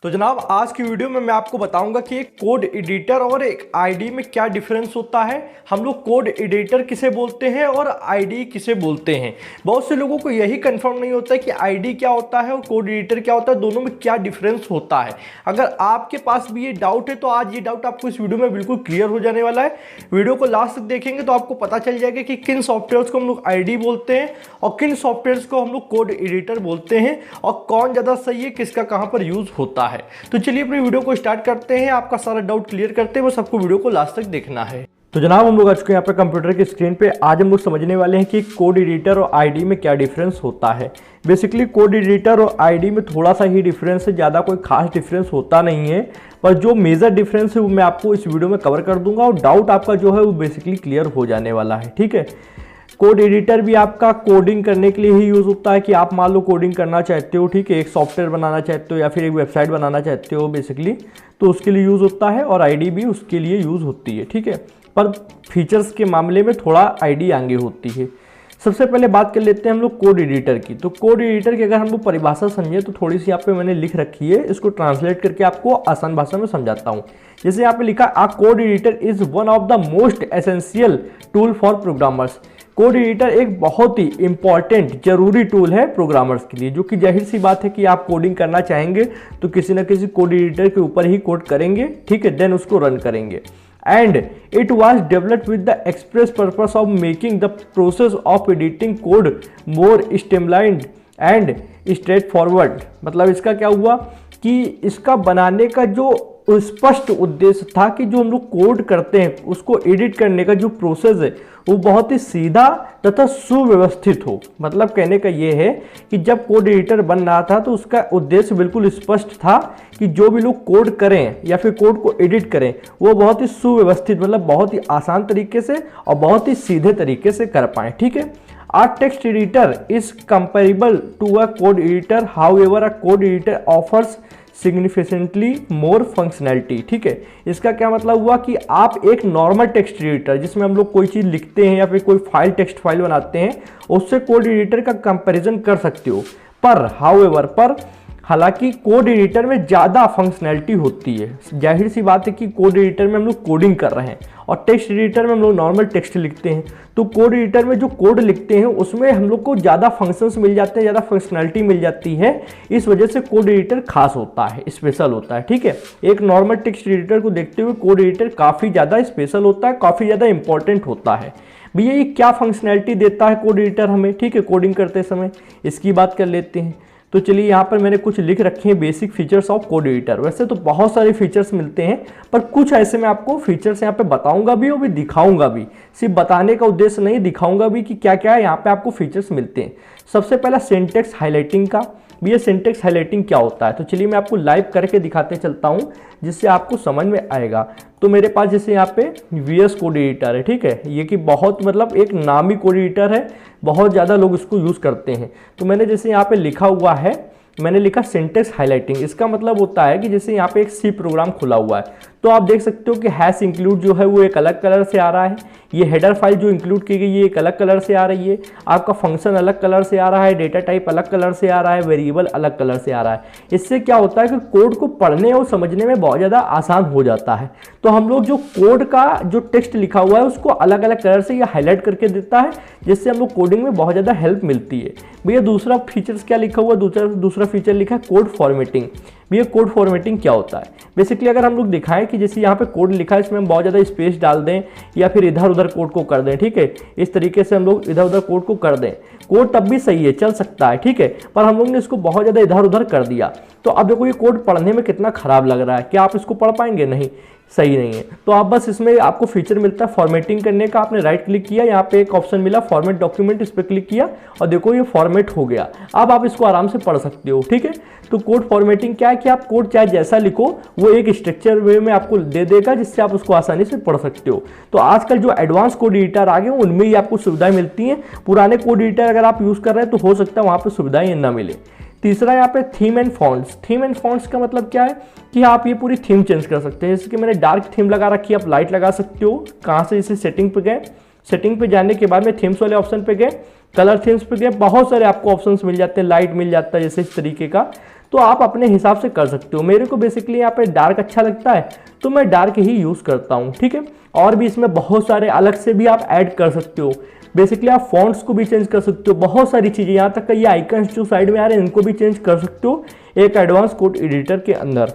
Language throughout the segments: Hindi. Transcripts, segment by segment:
तो जनाब आज की वीडियो में मैं आपको बताऊंगा कि एक कोड एडिटर और एक आईडी में क्या डिफरेंस होता है। हम लोग कोड एडिटर किसे बोलते हैं और आईडी किसे बोलते हैं। बहुत से लोगों को यही कंफर्म नहीं होता है कि आईडी क्या होता है और कोड एडिटर क्या होता है, दोनों में क्या डिफरेंस होता है। अगर आपके पास भी ये डाउट है तो आज ये डाउट आपको इस वीडियो में बिल्कुल क्लियर हो जाने वाला है। वीडियो को लास्ट तक देखेंगे तो आपको पता चल जाएगा कि किन सॉफ्टवेयर्स को हम लोग आईडी बोलते हैं और किन सॉफ्टवेयर्स को हम लोग कोड एडिटर बोलते हैं और कौन ज़्यादा सही है, किसका कहाँ पर यूज़ होता है। तो चलिए अपनी वीडियो को स्टार्ट करते हैं। आपका सारा डाउट क्लियर करते हैं, बस आपको वीडियो को लास्ट तक देखना है। तो जनाब हम लोग आज के यहाँ पे कंप्यूटर की स्क्रीन पे आज हम लोग समझने वाले हैं कि कोड एडिटर और आईडी में क्या डिफरेंस होता है। बेसिकली कोड एडिटर और आईडी में थोड़ा सा ही डिफरेंस है, ज़्यादा कोई खास डिफरेंस होता नहीं है, पर जो मेजर डिफरेंस है वो मैं आपको इस वीडियो में कवर कर दूंगा और डाउट आपका जो है वो बेसिकली क्लियर हो जाने वाला है। ठीक है, कोड एडिटर भी आपका कोडिंग करने के लिए ही यूज़ होता है कि आप मान लो कोडिंग करना चाहते हो, ठीक है, एक सॉफ्टवेयर बनाना चाहते हो या फिर एक वेबसाइट बनाना चाहते हो बेसिकली, तो उसके लिए यूज़ होता है और आईडी भी उसके लिए यूज़ होती है। ठीक है, पर फीचर्स के मामले में थोड़ा आईडी आगे होती है। सबसे पहले बात कर लेते हैं हम लोग कोड एडिटर की। तो कोड एडिटर की अगर हम लोग परिभाषा समझे तो थोड़ी सी यहाँ पे मैंने लिख रखी है, इसको ट्रांसलेट करके आपको आसान भाषा में समझाता हूँ। जैसे यहाँ पे लिखा, आ code editor is one of the most essential tool for programmers. Code editor एक बहुत ही इंपॉर्टेंट जरूरी टूल है प्रोग्रामर्स के लिए, जो कि जाहिर सी बात है कि आप कोडिंग करना चाहेंगे तो किसी न किसी कोड एडिटर के ऊपर ही कोड करेंगे, ठीक है, देन उसको रन करेंगे। And it was developed with the express purpose of making the process of editing code more streamlined and straightforward. मतलब इसका क्या हुआ कि इसका बनाने का जो स्पष्ट उद्देश्य था कि जो हम लोग कोड करते हैं उसको एडिट करने का जो प्रोसेस है वो बहुत ही सीधा तथा सुव्यवस्थित हो। मतलब कहने का ये है कि जब कोड एडिटर बन रहा था तो उसका उद्देश्य बिल्कुल स्पष्ट था कि जो भी लोग कोड करें या फिर कोड को एडिट करें वो बहुत ही सुव्यवस्थित, मतलब बहुत ही आसान तरीके से और बहुत ही सीधे तरीके से कर पाएँ। ठीक है, A text editor is comparable to a code editor, however a code editor offers significantly more functionality। ठीक है, इसका क्या मतलब हुआ कि आप एक नॉर्मल टेक्स्ट एडिटर जिसमें हम लोग कोई चीज़ लिखते हैं या फिर कोई फाइल टेक्स्ट फाइल बनाते हैं उससे कोड एडिटर का कंपैरिजन कर सकते हो। पर हालांकि कोड एडिटर में ज़्यादा फंक्शनैलिटी होती है। जाहिर सी बात है कि कोड एडिटर में हम लोग कोडिंग कर रहे हैं और टेक्स्ट एडिटर में हम लोग नॉर्मल टेक्स्ट लिखते हैं, तो कोड एडिटर में जो कोड लिखते हैं उसमें हम लोग को ज़्यादा फंक्शंस मिल जाते हैं, ज़्यादा फंक्शनैलिटी मिल जाती है। इस वजह से कोड एडिटर खास होता है, स्पेशल होता है। ठीक है, एक नॉर्मल टेक्स्ट एडिटर को देखते हुए कोड एडिटर काफ़ी ज़्यादा स्पेशल होता है, काफ़ी ज़्यादा इंपॉर्टेंट होता है। भैया ये क्या फंक्शनैलिटी देता है कोड एडिटर हमें, ठीक है, कोडिंग करते समय, इसकी बात कर लेते हैं। तो चलिए यहाँ पर मैंने कुछ लिख रखे हैं basic features of code editor. वैसे तो बहुत सारे फीचर्स मिलते हैं पर कुछ ऐसे मैं आपको फीचर्स यहाँ पे बताऊंगा भी और भी दिखाऊंगा भी। सिर्फ बताने का उद्देश्य नहीं, दिखाऊंगा भी कि क्या क्या है यहाँ पे आपको फीचर्स मिलते हैं। सबसे पहला सिंटेक्स हाईलाइटिंग का। ये सिंटेक्स हाईलाइटिंग क्या होता है तो चलिए मैं आपको लाइव करके दिखाते चलता हूँ जिससे आपको समझ में आएगा। तो मेरे पास जैसे यहाँ पे VS कोड एडिटर है, ठीक है, ये कि बहुत मतलब एक नामी कोड एडिटर है, बहुत ज़्यादा लोग इसको यूज़ करते हैं। तो मैंने जैसे यहाँ पे लिखा हुआ है, मैंने लिखा सिंटेक्स हाईलाइटिंग। इसका मतलब होता है कि जैसे यहाँ पे एक सी प्रोग्राम खुला हुआ है तो आप देख सकते हो कि हैश इंक्लूड जो है वो एक अलग कलर से आ रहा है, ये हेडर फाइल जो इंक्लूड की गई है एक अलग कलर से आ रही है, आपका फंक्शन अलग कलर से आ रहा है, डेटा टाइप अलग कलर से आ रहा है, वेरिएबल अलग कलर से आ रहा है। इससे क्या होता है कि कोड को पढ़ने और समझने में बहुत ज़्यादा आसान हो जाता है। तो हम लोग जो कोड का जो टेक्स्ट लिखा हुआ है उसको अलग अलग कलर से यह हाईलाइट करके देता है, जिससे हम लोग कोडिंग में बहुत ज़्यादा हेल्प मिलती है। भैया दूसरा फीचर्स क्या लिखा हुआ है, दूसरा फीचर लिखा है कोड फॉर्मेटिंग। भैया कोड फॉर्मेटिंग क्या होता है, बेसिकली अगर हम लोग दिखाएं कि जैसे यहाँ पे कोड लिखा है इसमें हम बहुत ज़्यादा स्पेस डाल दें या फिर इधर उधर कोड को कर दें, ठीक है, इस तरीके से हम लोग इधर उधर कोड को कर दें, कोड तब भी सही है, चल सकता है, ठीक है, पर हम लोग ने इसको बहुत ज़्यादा इधर उधर कर दिया तो अब देखो ये कोड पढ़ने में कितना खराब लग रहा है। क्या आप इसको पढ़ पाएंगे? नहीं, सही नहीं है। तो आप बस इसमें आपको फीचर मिलता है फॉर्मेटिंग करने का। आपने राइट क्लिक किया, यहाँ पे एक ऑप्शन मिला फॉर्मेट डॉक्यूमेंट, इस पर क्लिक किया और देखो ये फॉर्मेट हो गया। अब आप इसको आराम से पढ़ सकते हो। ठीक है, तो कोड फॉर्मेटिंग क्या है कि आप कोड चाहे जैसा लिखो वो एक स्ट्रक्चर वे में आपको दे देगा जिससे आप उसको आसानी से पढ़ सकते हो। तो आजकल जो एडवांस कोड एडिटर आ गए उनमें ही आपको सुविधाएं मिलती हैं। पुराने कोड एडिटर अगर आप यूज़ कर रहे हैं तो हो सकता है वहाँ पर सुविधाएं ना मिले। तीसरा यहाँ पे theme and fonts. Theme and fonts का मतलब क्या है कि आप ये पूरी थीम चेंज कर सकते हैं। जैसे कि मैंने डार्क थीम लगा रखी है, आप लाइट लगा सकते हो। कहाँ से? इसे सेटिंग पे गए, सेटिंग पे जाने के बाद में थीम्स वाले ऑप्शन पे गए, कलर थीम्स पे गए, बहुत सारे आपको ऑप्शंस मिल जाते हैं, लाइट मिल जाता है जैसे इस तरीके का। तो आप अपने हिसाब से कर सकते हो। मेरे को बेसिकली यहाँ पे डार्क अच्छा लगता है तो मैं डार्क ही यूज़ करता हूँ, ठीक है। और भी इसमें बहुत सारे अलग से भी आप ऐड कर सकते हो। बेसिकली आप फॉन्ट्स को भी चेंज कर सकते हो, बहुत सारी चीज़ें, यहाँ तक कि ये आइकन्स जो साइड में आ रहे हैं इनको भी चेंज कर सकते हो एक एडवांस कोड एडिटर के अंदर।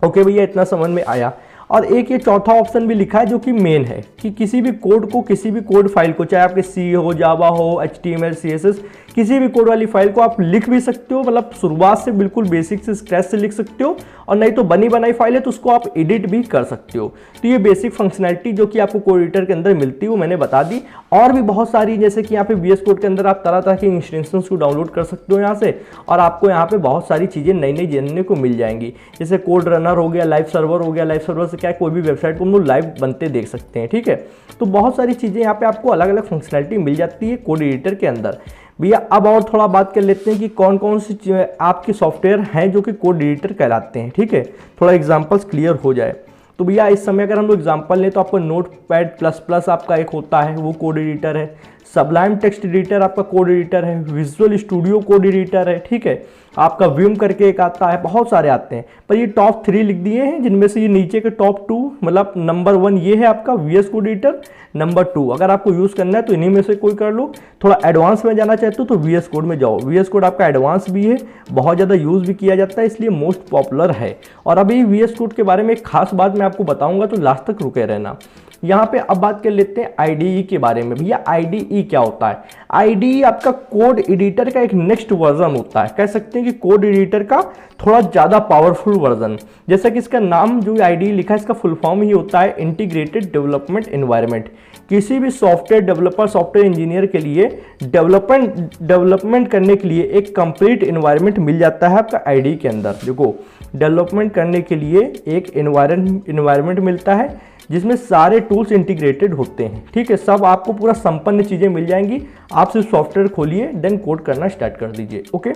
ओके भैया, इतना समझ में आया। और एक ये चौथा ऑप्शन भी लिखा है जो कि मेन है कि किसी भी कोड को, किसी भी कोड फाइल को, चाहे आपके सी हो, जावा हो, HTML, CSS, किसी भी कोड वाली फाइल को आप लिख भी सकते हो, मतलब शुरुआत से बिल्कुल बेसिक से स्क्रैच से लिख सकते हो। और नहीं तो बनी बनाई फाइल है तो उसको आप एडिट भी कर सकते हो। तो ये बेसिक फंक्शनैलिटी जो कि आपको कोड एडिटर के अंदर मिलती है वो मैंने बता दी। और भी बहुत सारी, जैसे कि यहाँ पे VS कोड के अंदर आप तरह तरह की इंस्टेंसेस को डाउनलोड कर सकते हो यहाँ से, और आपको यहाँ पे बहुत सारी चीज़ें नई नई जानने को मिल जाएंगी। जैसे कोड रनर हो गया, लाइव सर्वर हो गया, लाइव सर्वर से क्या है, कोई भी वेबसाइट को हम लोग लाइव बनते देख सकते हैं, ठीक है। तो बहुत सारी चीज़ें यहाँ पे आपको अलग अलग फंक्शनैलिटी मिल जाती है कोड एडिटर के अंदर। भैया अब और थोड़ा बात कर लेते हैं कि कौन कौन सी आपके सॉफ्टवेयर हैं जो कि कोड एडिटर कहलाते हैं, ठीक है। थोड़ा एग्जांपल्स क्लियर हो जाए तो भैया इस समय अगर हम लोग एग्जांपल लें तो आपको नोटपैड++ आपका एक होता है, वो कोड एडिटर है। सबलाइम टेक्स्ट एडिटर आपका कोड एडिटर है। विजुअल स्टूडियो कोड एडिटर है, ठीक है। आपका विम करके एक आता है, बहुत सारे आते हैं, पर ये टॉप 3 लिख दिए हैं, जिनमें से ये नीचे के टॉप 2, मतलब नंबर 1 ये है आपका VS कोड एडिटर, नंबर 2 अगर आपको यूज़ करना है तो इन्हीं में से कोई कर लो। थोड़ा एडवांस में जाना चाहते हो तो VS कोड में जाओ। VS कोड आपका एडवांस भी है, बहुत ज़्यादा यूज़ भी किया जाता है, इसलिए मोस्ट पॉपुलर है। और अभी VS कोड के बारे में एक खास बात मैं आपको बताऊंगा, तो लास्ट तक रुके रहना। यहाँ पे अब बात कर लेते हैं IDE के बारे में। भैया IDE क्या होता है? IDE आपका कोड एडिटर का एक नेक्स्ट वर्जन होता है, कह सकते हैं कि कोड एडिटर का थोड़ा ज़्यादा पावरफुल वर्जन। जैसा कि इसका नाम जो IDE लिखा है, इसका फुल फॉर्म ही होता है इंटीग्रेटेड डेवलपमेंट एनवायरनमेंट। किसी भी सॉफ्टवेयर डेवलपर, सॉफ्टवेयर इंजीनियर के लिए डेवलपमेंट करने के लिए एक कंप्लीट एनवायरनमेंट मिल जाता है आपका IDE के अंदर। देखो, डेवलपमेंट करने के लिए एक एनवायरनमेंट मिलता है जिसमें सारे टूल्स इंटीग्रेटेड होते हैं, ठीक है। सब आपको पूरा संपन्न चीज़ें मिल जाएंगी। आप सिर्फ सॉफ्टवेयर खोलिए, देन कोड करना स्टार्ट कर दीजिए, ओके।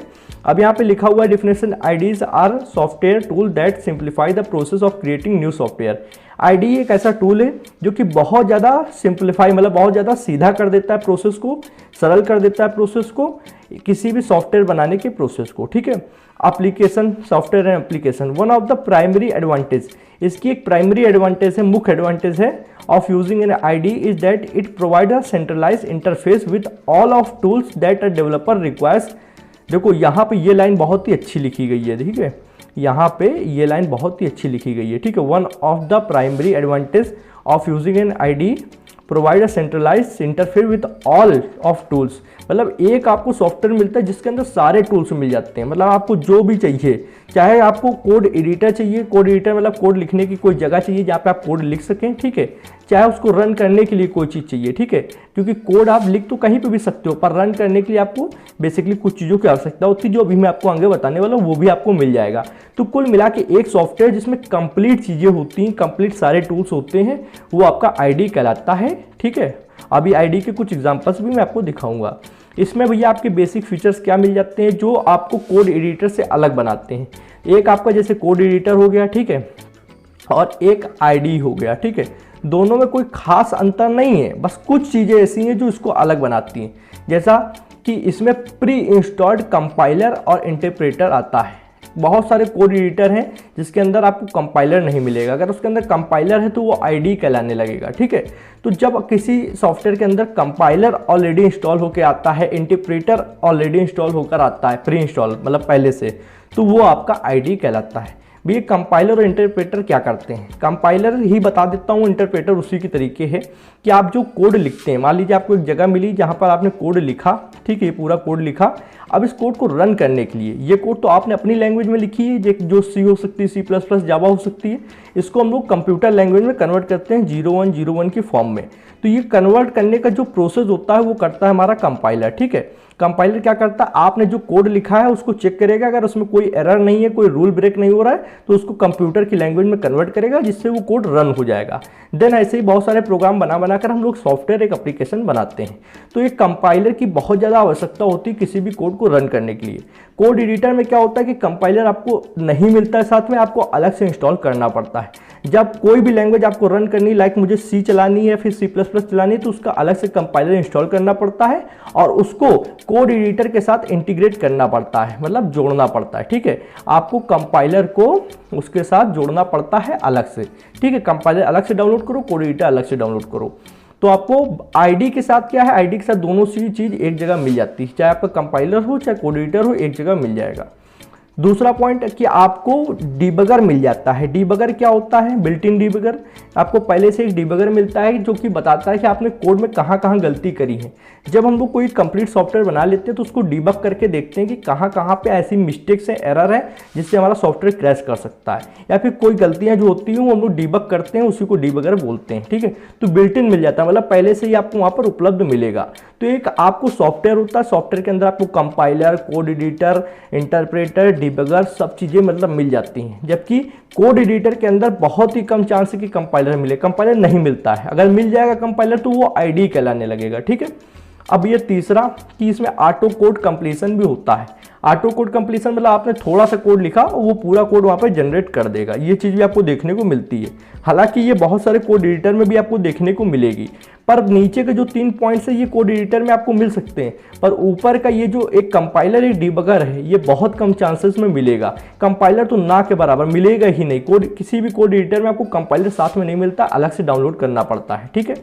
अब यहाँ पे लिखा हुआ है definition, IDEs are software tool that simplify the process of creating new software. IDE एक ऐसा टूल है जो कि बहुत ज़्यादा सिंप्लीफाई, मतलब बहुत ज़्यादा सीधा कर देता है प्रोसेस को, सरल कर देता है प्रोसेस को, किसी भी सॉफ्टवेयर बनाने के प्रोसेस को, ठीक है। Application, software and application, one of the primary advantage, इसकी एक प्राइमरी एडवांटेज है, मुख्य एडवांटेज है of using an IDE is that it provide a centralised interface with all of tools that a developer requires. देखो यहाँ पे ये लाइन बहुत ही अच्छी लिखी गई है, ठीक है। यहाँ पे ये लाइन बहुत ही अच्छी लिखी गई है, ठीक है। One of the primary advantage of using an IDE provide a centralised interface with all of tools, मतलब एक आपको सॉफ्टवेयर मिलता है जिसके अंदर सारे टूल्स मिल जाते हैं। मतलब आपको जो भी चाहिए, चाहे आपको कोड एडिटर चाहिए, कोड एडिटर मतलब कोड लिखने की कोई जगह चाहिए जहाँ पे आप कोड लिख सकें, ठीक है। चाहे उसको रन करने के लिए कोई चीज़ चाहिए, ठीक है, क्योंकि कोड आप लिख तो कहीं पे भी सकते हो, पर रन करने के लिए आपको बेसिकली कुछ चीज़ों की आवश्यकता होती है, जो अभी मैं आपको आगे बताने वाला हूँ, वो भी आपको मिल जाएगा। तो कुल मिला के एक सॉफ्टवेयर जिसमें कंप्लीट चीज़ें होती हैं, कंप्लीट सारे टूल्स होते हैं, वो आपका IDE कहलाता है, ठीक है। अभी IDE के कुछ एग्जांपल्स भी मैं आपको दिखाऊंगा। इसमें भैया आपके बेसिक फीचर्स क्या मिल जाते हैं जो आपको कोड एडिटर से अलग बनाते हैं। एक आपका जैसे कोड एडिटर हो गया, ठीक है, और एक IDE हो गया, ठीक है। दोनों में कोई खास अंतर नहीं है, बस कुछ चीज़ें ऐसी हैं जो इसको अलग बनाती हैं। जैसा कि इसमें प्री इंस्टॉल्ड कंपाइलर और इंटरप्रेटर आता है। बहुत सारे कोड एडिटर हैं जिसके अंदर आपको कंपाइलर नहीं मिलेगा, अगर उसके अंदर कंपाइलर है तो वो IDE कहलाने लगेगा, ठीक है। तो जब किसी सॉफ्टवेयर के अंदर कंपाइलर ऑलरेडी इंस्टॉल होकर आता है, इंटरप्रेटर ऑलरेडी इंस्टॉल होकर आता है, प्री इंस्टॉल मतलब पहले से, तो वो आपका IDE कहलाता है। भी कंपाइलर और इंटरप्रेटर क्या करते हैं, कंपाइलर ही बता देता हूँ, इंटरप्रेटर उसी की तरीके है कि आप जो कोड लिखते हैं, मान लीजिए आपको एक जगह मिली जहाँ पर आपने कोड लिखा, ठीक है, ये पूरा कोड लिखा। अब इस कोड को रन करने के लिए, ये कोड तो आपने अपनी लैंग्वेज में लिखी है, जो C हो सकती है, C++, जावा हो सकती है, इसको हम लोग कंप्यूटर लैंग्वेज में कन्वर्ट करते हैं 0101 के फॉर्म में। तो ये कन्वर्ट करने का जो प्रोसेस होता है वो करता है हमारा कंपाइलर, ठीक है। कंपाइलर क्या करता है, आपने जो कोड लिखा है उसको चेक करेगा, अगर उसमें कोई एरर नहीं है, कोई रूल ब्रेक नहीं हो रहा है, तो उसको कंप्यूटर की लैंग्वेज में कन्वर्ट करेगा, जिससे वो कोड रन हो जाएगा। देन ऐसे ही बहुत सारे प्रोग्राम बनाकर हम लोग सॉफ्टवेयर, एक एप्लीकेशन बनाते हैं। तो एक कंपाइलर की बहुत ज़्यादा आवश्यकता होती है किसी भी कोड को रन करने के लिए। कोड एडिटर में क्या होता है कि कंपाइलर आपको नहीं मिलता है, साथ में आपको अलग से इंस्टॉल करना पड़ता है। जब कोई भी लैंग्वेज आपको रन करनी, लाइक मुझे सी चलानी है फिर C++ चलानी है, तो उसका अलग से कंपाइलर इंस्टॉल करना पड़ता है और उसको कोड एडिटर के साथ इंटीग्रेट करना पड़ता है, मतलब जोड़ना पड़ता है। ठीक है, आपको कंपाइलर को उसके साथ जोड़ना पड़ता है अलग से। ठीक है, कंपाइलर अलग से डाउनलोड करो, कोड एडिटर अलग से डाउनलोड करो। तो आपको आईडी के साथ क्या है, आईडी के साथ दोनों सी चीज़ एक जगह मिल जाती है, चाहे आपका कंपाइलर हो चाहे कोड एडिटर हो, एक जगह मिल जाएगा। दूसरा पॉइंट कि आपको डीबगर मिल जाता है। डीबगर क्या होता है, बिल्ट इन डीबगर। आपको पहले से एक डीबगर मिलता है जो कि बताता है कि आपने कोड में कहाँ कहाँ गलती करी है। जब हम लोग कोई कंप्लीट सॉफ्टवेयर बना लेते हैं तो उसको डीबग करके देखते हैं कि कहाँ कहाँ पे ऐसी मिस्टेक्स है, एरर है जिससे हमारा सॉफ्टवेयर क्रैश कर सकता है, या फिर कोई गलतियाँ जो होती हैं वो हम लोग डीबग करते हैं, उसी को डीबगर बोलते हैं। ठीक है, तो बिल्ट इन मिल जाता है, मतलब पहले से ही आपको वहाँ पर उपलब्ध मिलेगा। तो एक आपको सॉफ्टवेयर होता है, सॉफ्टवेयर के अंदर आपको compiler, code editor, interpreter, debugger सब चीज़ें मतलब मिल जाती हैं। जबकि कोड एडिटर के अंदर बहुत ही कम चांस है कि कंपाइलर मिले, कंपाइलर नहीं मिलता है। अगर मिल जाएगा कंपाइलर तो वो आईडी कहलाने लगेगा। ठीक है, अब ये तीसरा कि इसमें ऑटो कोड कंप्लीशन भी होता है। ऑटो कोड कंप्लीशन मतलब आपने थोड़ा सा कोड लिखा और वो पूरा कोड वहाँ पे जनरेट कर देगा, ये चीज़ भी आपको देखने को मिलती है। हालांकि ये बहुत सारे कोड एडिटर में भी आपको देखने को मिलेगी, पर नीचे के जो 3 पॉइंट्स है ये कोड एडिटर में आपको मिल सकते हैं, पर ऊपर का ये जो एक कंपाइलर, एक डीबगर है, ये बहुत कम चांसेस में मिलेगा। कंपाइलर तो ना के बराबर मिलेगा ही नहीं। कोड किसी भी कोड एडिटर में आपको कंपाइलर साथ में नहीं मिलता, अलग से डाउनलोड करना पड़ता है। ठीक है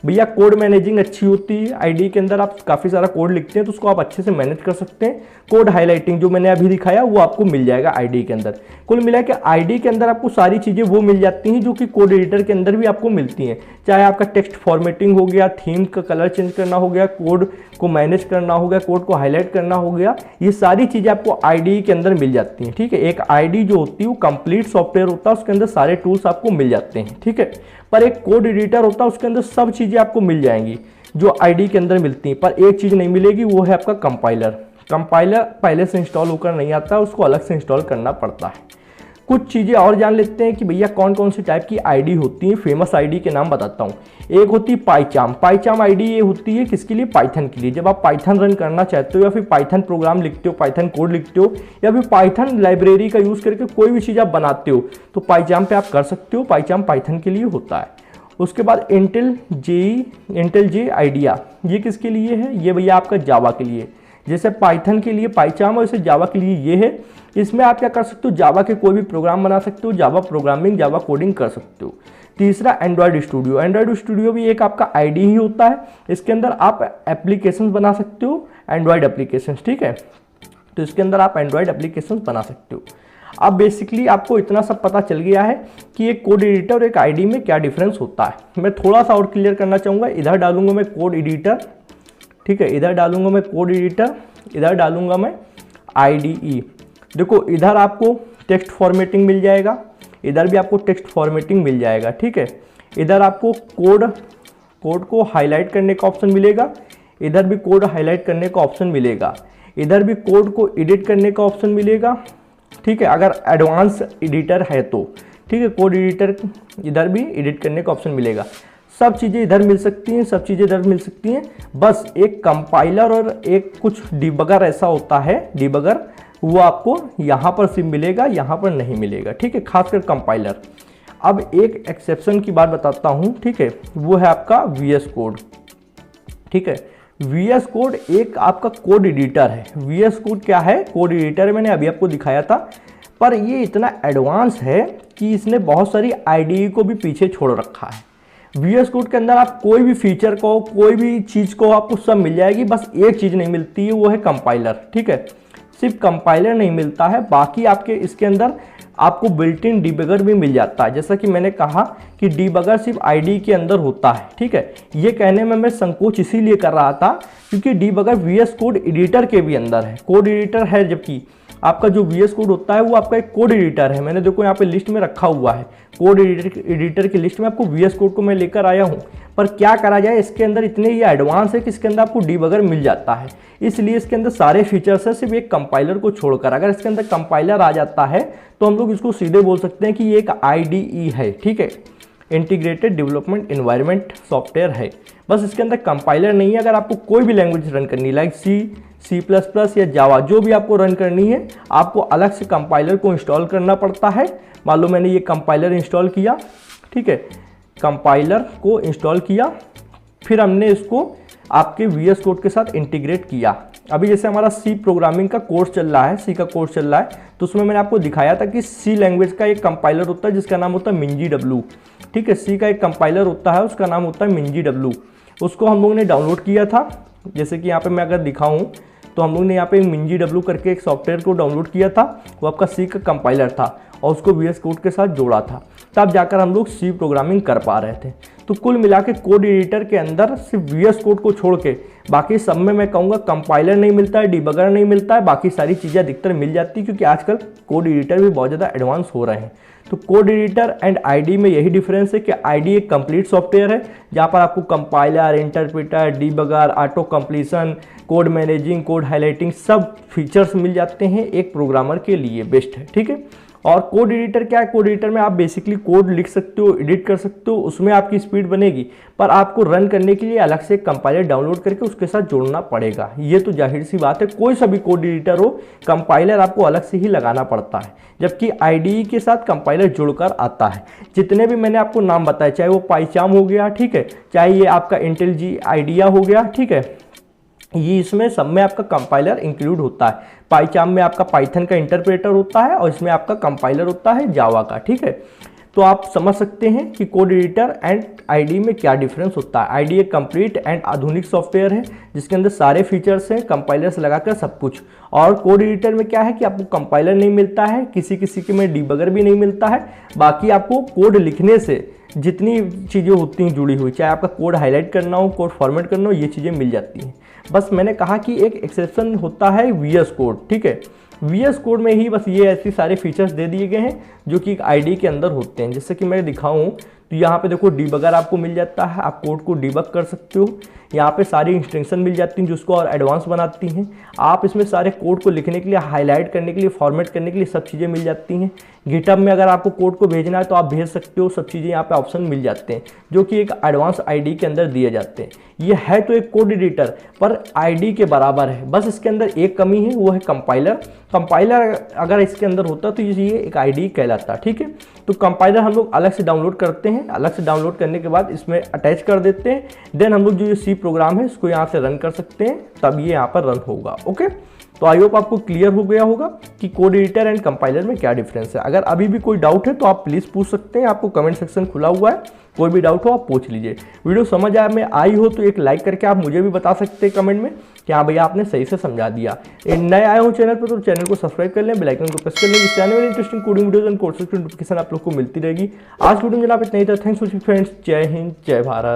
भैया, कोड मैनेजिंग अच्छी होती है। आईडी के अंदर आप काफ़ी सारा कोड लिखते हैं तो उसको आप अच्छे से मैनेज कर सकते हैं। कोड हाईलाइटिंग जो मैंने अभी दिखाया वो आपको मिल जाएगा आईडी के अंदर। कुल मिला के आईडी के अंदर आपको सारी चीज़ें वो मिल जाती हैं जो कि कोड एडिटर के अंदर भी आपको मिलती हैं। चाहे आपका टेक्स्ट फॉर्मेटिंग हो गया, थीम का कलर चेंज करना हो गया, कोड को मैनेज करना हो गया, कोड को हाईलाइट करना हो गया, ये सारी चीज़ें आपको आईडी के अंदर मिल जाती हैं। ठीक है, एक आईडी जो होती है वो कंप्लीट सॉफ्टवेयर होता है, उसके अंदर सारे टूल्स आपको मिल जाते हैं। ठीक है, पर एक कोड एडिटर होता है उसके अंदर सब चीज़ें आपको मिल जाएंगी जो आईडी के अंदर मिलती हैं, पर एक चीज़ नहीं मिलेगी, वो है आपका कंपाइलर। कंपाइलर पहले से इंस्टॉल होकर नहीं आता, उसको अलग से इंस्टॉल करना पड़ता है। कुछ चीज़ें और जान लेते हैं कि भैया कौन कौन सी टाइप की आईडी होती है। फेमस आईडी के नाम बताता हूँ। एक होती है पाइचाम। पाइचाम आईडी ये होती है किसके लिए, पाइथन के लिए। जब आप पाइथन रन करना चाहते हो या फिर पाइथन प्रोग्राम लिखते हो, पाइथन कोड लिखते हो, या फिर पाइथन लाइब्रेरी का यूज़ करके कोई भी चीज़ आप बनाते हो तो पाइचाम पे आप कर सकते हो। पाइचाम पाइथन के लिए होता है। उसके बाद इंटेल जे आइडिया, ये किसके लिए है, ये भैया आपका जावा के लिए। जैसे पाइथन के लिए पाइचाम और इसे जावा के लिए ये है। इसमें आप क्या कर सकते हो, जावा के कोई भी प्रोग्राम बना सकते हो, जावा प्रोग्रामिंग, जावा कोडिंग कर सकते हो। तीसरा एंड्रॉयड स्टूडियो। एंड्रॉयड स्टूडियो भी एक आपका आईडी ही होता है। इसके अंदर आप एप्लीकेशंस बना सकते हो, एंड्रॉयड एप्लीकेशंस। ठीक है, तो इसके अंदर आप एंड्रॉयड एप्लीकेशंस बना सकते हो। अब बेसिकली आपको इतना सब पता चल गया है कि एक कोड एडिटर और एक आईडी में क्या डिफरेंस होता है। मैं थोड़ा सा और क्लियर करना चाहूँगा। इधर डालूंगा मैं कोड एडिटर, ठीक है, इधर डालूंगा मैं कोड एडिटर, इधर डालूंगा मैं IDE। देखो इधर आपको टेक्स्ट फॉर्मेटिंग मिल जाएगा, इधर भी आपको टेक्स्ट फॉर्मेटिंग मिल जाएगा। ठीक है, इधर आपको कोड को हाईलाइट करने का ऑप्शन मिलेगा, इधर भी कोड हाईलाइट करने का ऑप्शन मिलेगा, इधर भी कोड को एडिट करने का ऑप्शन मिलेगा। ठीक है, अगर एडवांस एडिटर है तो। ठीक है, कोड एडिटर इधर भी एडिट करने का ऑप्शन मिलेगा। सब चीज़ें इधर मिल सकती हैं, सब चीज़ें इधर मिल सकती हैं। बस एक कंपाइलर और एक कुछ डीबगर ऐसा होता है, डीबगर, वो आपको यहाँ पर सिर्फ मिलेगा, यहाँ पर नहीं मिलेगा। ठीक है, खासकर कंपाइलर। अब एक एक्सेप्शन की बात बताता हूँ। ठीक है, वो है आपका VS कोड। ठीक है, VS कोड एक आपका कोड एडिटर है। VS कोड क्या है, कोड एडिटर है, मैंने अभी आपको दिखाया था। पर ये इतना एडवांस है कि इसने बहुत सारी IDE को भी पीछे छोड़ रखा है। VS कोड के अंदर आप कोई भी फीचर को, कोई भी चीज़ को आपको सब मिल जाएगी, बस एक चीज़ नहीं मिलती है, वो है कंपाइलर। ठीक है, सिर्फ कंपाइलर नहीं मिलता है, बाकी आपके इसके अंदर आपको बिल्ट इन डीबगर भी मिल जाता है। जैसा कि मैंने कहा कि डीबगर सिर्फ आईडी के अंदर होता है। ठीक है, ये कहने में मैं संकोच इसीलिए कर रहा था क्योंकि डीबगर VS कोड एडिटर के भी अंदर है, कोड एडिटर है। जबकि आपका जो VS कोड होता है वो आपका एक कोड एडिटर है। मैंने देखो यहाँ पे लिस्ट में रखा हुआ है, कोड एडिटर की लिस्ट में आपको VS कोड को मैं लेकर आया हूँ। पर क्या करा जाए, इसके अंदर इतने ये एडवांस है कि इसके अंदर आपको डीबगर मिल जाता है, इसलिए इसके अंदर सारे फीचर्स है सिर्फ एक कंपाइलर को छोड़कर। अगर इसके अंदर कंपाइलर आ जाता है तो हम लोग इसको सीधे बोल सकते हैं कि ये एक IDE है। ठीक है, इंटीग्रेटेड डेवलपमेंट एनवायरनमेंट सॉफ्टवेयर है। बस इसके अंदर कंपाइलर नहीं है। अगर आपको कोई भी लैंग्वेज रन करनी है लाइक C++ या जावा जो भी आपको रन करनी है, आपको अलग से कंपाइलर को इंस्टॉल करना पड़ता है। मान लो मैंने ये कंपाइलर इंस्टॉल किया, ठीक है, कंपाइलर को इंस्टॉल किया, फिर हमने इसको आपके VS कोड के साथ इंटीग्रेट किया। अभी जैसे हमारा C प्रोग्रामिंग का कोर्स चल रहा है, C का कोर्स चल रहा है, तो उसमें मैंने आपको दिखाया था कि C लैंग्वेज का एक कंपाइलर होता है जिसका नाम होता है MinGW, ठीक है। C का एक कंपाइलर होता है, उसका नाम होता है MinGW। उसको हम लोगों ने डाउनलोड किया था। जैसे कि यहाँ पे मैं अगर दिखाऊँ तो हम लोग ने यहाँ पे MinGW करके एक सॉफ्टवेयर को डाउनलोड किया था, वो आपका C का कंपाइलर था और उसको VS कोड के साथ जोड़ा था, तब जाकर हम लोग C प्रोग्रामिंग कर पा रहे थे। तो कुल मिला के कोड एडिटर के अंदर सिर्फ VS कोड को छोड़ के बाकी सब में मैं कहूँगा कंपाइलर नहीं मिलता है, डिबगर नहीं मिलता है, बाकी सारी चीज़ें अधिकतर मिल जाती है, क्योंकि आजकल कोड एडिटर भी बहुत ज़्यादा एडवांस हो रहे हैं। तो कोड एडिटर एंड IDE में यही डिफरेंस है कि IDE एक कंप्लीट सॉफ्टवेयर है जहाँ पर आपको compiler, interpreter, debugger, auto completion, code managing, code highlighting सब फीचर्स मिल जाते हैं। एक प्रोग्रामर के लिए बेस्ट है, ठीक है। और कोड एडिटर क्या है? कोड एडिटर में आप बेसिकली कोड लिख सकते हो, एडिट कर सकते हो, उसमें आपकी स्पीड बनेगी, पर आपको रन करने के लिए अलग से कंपाइलर डाउनलोड करके उसके साथ जोड़ना पड़ेगा। ये तो जाहिर सी बात है, कोई सा भी कोड एडिटर हो, कंपाइलर आपको अलग से ही लगाना पड़ता है, जबकि IDE के साथ कंपाइलर जुड़कर आता है। जितने भी मैंने आपको नाम बताए, चाहे वो पाइचाम हो गया, ठीक है, चाहे ये आपका IntelliJ IDEA हो गया, ठीक है, ये इसमें सब में आपका कंपाइलर इंक्लूड होता है। पाइचाम में आपका पाइथन का इंटरप्रेटर होता है और इसमें आपका कंपाइलर होता है जावा का, ठीक है। तो आप समझ सकते हैं कि कोड एडिटर एंड IDE में क्या डिफरेंस होता है। IDE एक कंप्लीट एंड आधुनिक सॉफ्टवेयर है जिसके अंदर सारे फीचर्स हैं, कंपाइलर से लगाकर सब कुछ। और कोड एडिटर में क्या है कि आपको कंपाइलर नहीं मिलता है, किसी किसी के में डिबगर भी नहीं मिलता है, बाकी आपको कोड लिखने से जितनी चीज़ें होती हैं जुड़ी हुई, चाहे आपका कोड हाईलाइट करना हो, कोड फॉर्मेट करना हो, ये चीज़ें मिल जाती हैं। बस मैंने कहा कि एक एक्सेप्शन होता है VS कोड, ठीक है। VS कोड में ही बस ये ऐसे सारे फीचर्स दे दिए गए हैं जो कि एक IDE के अंदर होते हैं। जैसे कि मैं दिखाऊं तो यहाँ पे देखो डिबगर आपको मिल जाता है, आप कोड को डिबग कर सकते हो। यहाँ पे सारी इंस्ट्रक्शन मिल जाती हैं जो उसको और एडवांस बनाती हैं। आप इसमें सारे कोड को लिखने के लिए, हाईलाइट करने के लिए, फॉर्मेट करने के लिए सब चीज़ें मिल जाती हैं। गिटहब में अगर आपको कोड को भेजना है तो आप भेज सकते हो, सब चीज़ें यहाँ पे ऑप्शन मिल जाते हैं जो कि एक एडवांस IDE के अंदर दिए जाते हैं। ये है तो एक कोड एडिटर पर IDE के बराबर है, बस इसके अंदर एक कमी है, वो है कंपाइलर। कंपाइलर अगर इसके अंदर होता तो ये एक IDE कहलाता, ठीक है। तो कंपाइलर हम लोग अलग से डाउनलोड करते हैं, अलग से डाउनलोड करने के बाद इसमें अटैच कर देते हैं, देन हम लोग जो ये C प्रोग्राम है इसको यहाँ से रन कर सकते हैं, तब ये यहाँ पर रन होगा। ओके, तो आई होप आपको क्लियर हो गया होगा कि कोड एडिटर एंड कंपाइलर में क्या डिफरेंस है। अगर अभी भी कोई डाउट है तो आप प्लीज़ पूछ सकते हैं, आपको कमेंट सेक्शन खुला हुआ है, कोई भी डाउट हो आप पूछ लीजिए। वीडियो समझ आया में आई हो तो एक लाइक करके आप मुझे भी बता सकते हैं कमेंट में कि हाँ भैया आपने सही से समझा दिया। नए आए हो चैनल पर तो चैनल को सब्सक्राइब कर लें, बेल आइकन को प्रेस कर लें, जिससे आने वाली interesting coding videos and courses की नोटिफिकेशन आप लोग को मिलती रहेगी। आज वीडियो में जनाब इतना ही था। थैंक्स फॉर फ्रेंड्स, जय हिंद, जय भारत।